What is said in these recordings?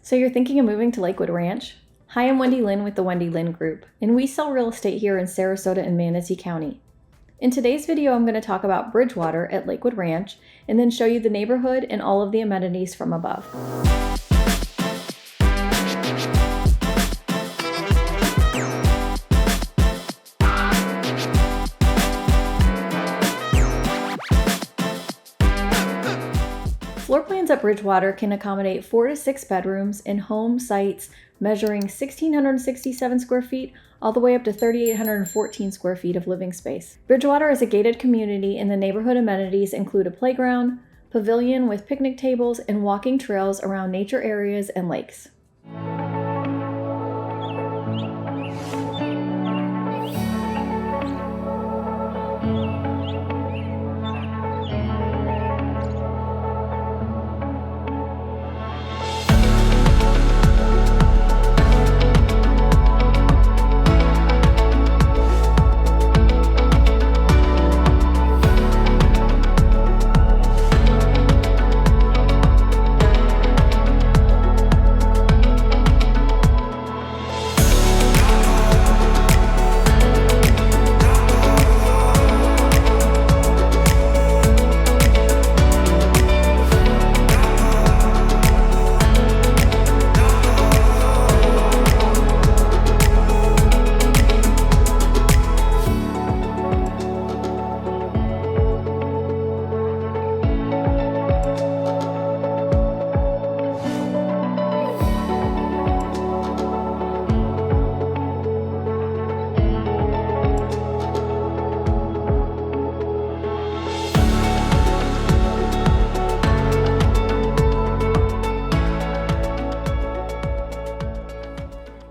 So you're thinking of moving to Lakewood Ranch? Hi, I'm Wendy Lynn with the Wendy Lynn Group, and we sell real estate here in Sarasota and Manatee County. In today's video, I'm going to talk about Bridgewater at Lakewood Ranch, and then show you the neighborhood and all of the amenities from above. Floor plans at Bridgewater can accommodate 4 to 6 bedrooms in home sites measuring 1,667 square feet all the way up to 3,814 square feet of living space. Bridgewater is a gated community, and the neighborhood amenities include a playground, pavilion with picnic tables, and walking trails around nature areas and lakes.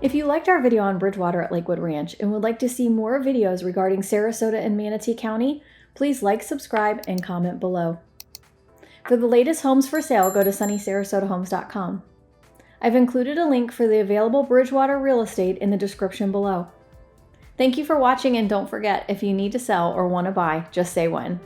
If you liked our video on Bridgewater at Lakewood Ranch and would like to see more videos regarding Sarasota and Manatee County, please like, subscribe, and comment below. For the latest homes for sale, go to sunnysarasotahomes.com. I've included a link for the available Bridgewater real estate in the description below. Thank you for watching, and don't forget, if you need to sell or want to buy, just say when.